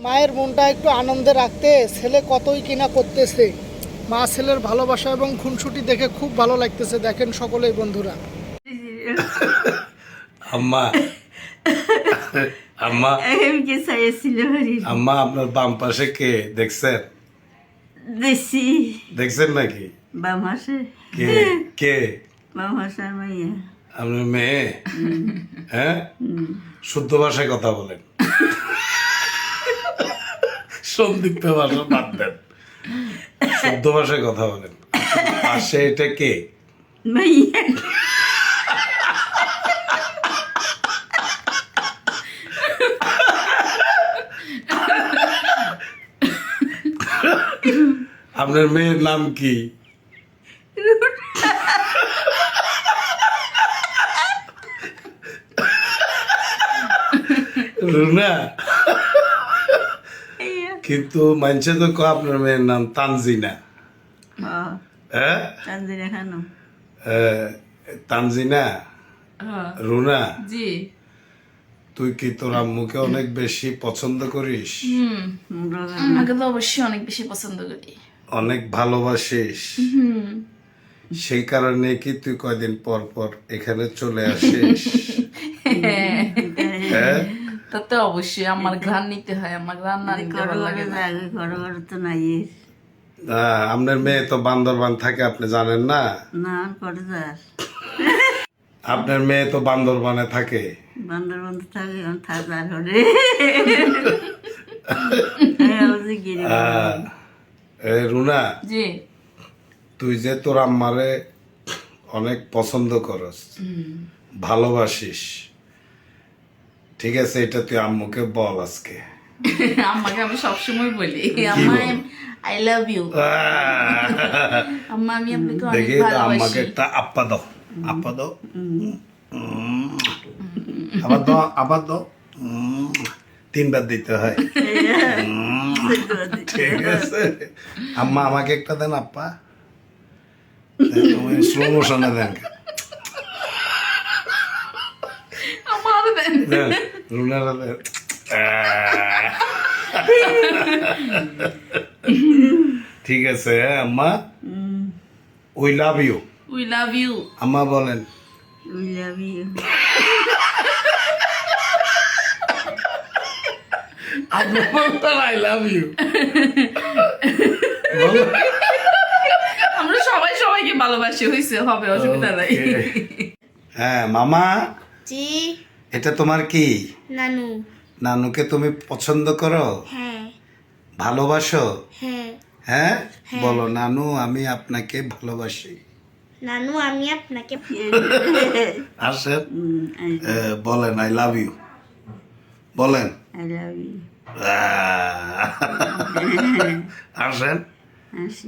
মায়ের মনটা একটু আনন্দে রাখতে ছেলে কতই কিনা করতেছে। মা ছেলের ভালোবাসা এবং খুনসুটি দেখে খুব ভালো লাগতেছে। দেখেন সকলেই বন্ধুরা। আম্মা আম্মা এমকে চাইছিল আম্মা আপনার বাম পাশে কে দেখছেন? দেশি দেখছেন নাকি? বাম হাসে কে কে? বাম হাসার মাইয়া আপনার মেয়ে? হ্যাঁ, শুদ্ধ ভাষায় কথা বলেন। সন্দিগ্ধ ভাষা বাদ দেন, শুদ্ধ ভাষায় কথা বলেন। পাশে এটা কে? মাইয়া আপনার মেয়ের নাম কি? রুনা। কিন্তু মানছে তো কয় আপনার মেয়ের নাম তানজিনা। হ্যাঁ, তানজিরা খানম তানজিনা। রুনা, জি তুই কি তোর আম্মুকে অনেক বেশি পছন্দ করিস? আমাকে তো অবশ্যই অনেক বেশি পছন্দ করি। অনেক ভালোবাসিস? সেই কারণে কি তুই কয়দিন পর পর এখানে চলে আসিস? হ্যাঁ, তাতে অবশ্যই আমার ঘ্রাণ নিতে হয়, আমার ঘ্রাণ না নিতে ভালো লাগে না। ঘর তো নাই আপনার মেয়ে তো বান্দরবান থাকে, আপনি জানেন না? না করে যাস আপনার মেয়ে তো বান্দরবানে থাকে। বান্দরবন থাকে থাকার হলে রুনা, জি তুই যে তোর আম্মারে অনেক পছন্দ করস, ভালোবাসিস, ঠিক আছে, এটা তুই আম্মুকে বল আজকে। আমাকে আমি সবসময় বলি আম্মা আই লাভ ইউ, আম্মা আমি আপনাকে অনেক দেখি তো আম্মাকে ভালোবাসি। একটা আপ্পা দাও, আপ্পা দাও, আবার দাও, আবার দাও, তিনবার দিতে হয়। ঠিক আছে, আম্মা আমাকে একটা দেন আপ্পা, স্লো মোশনে দেন। আমার দেন। দেন, রুনারা দেন। ঠিক আছে আম্মা, we love you. We love you. আম্মা বলেন। I love you. আমরা সবাই সবাইকে ভালোবাসি, হয়েছে হবে, অসুবিধা নাই। হ্যাঁ মামা, জি এটা তোমার কি? নানু। নানুকে তুমি পছন্দ করো, হ্যাঁ ভালোবাসো? হ্যাঁ হ্যাঁ, বলো নানু আমি আপনাকে ভালোবাসি। নানু আমি আপনাকে আসেন, বলেন আই লাভ ইউ, বলেন। I love you. আসেন। আসি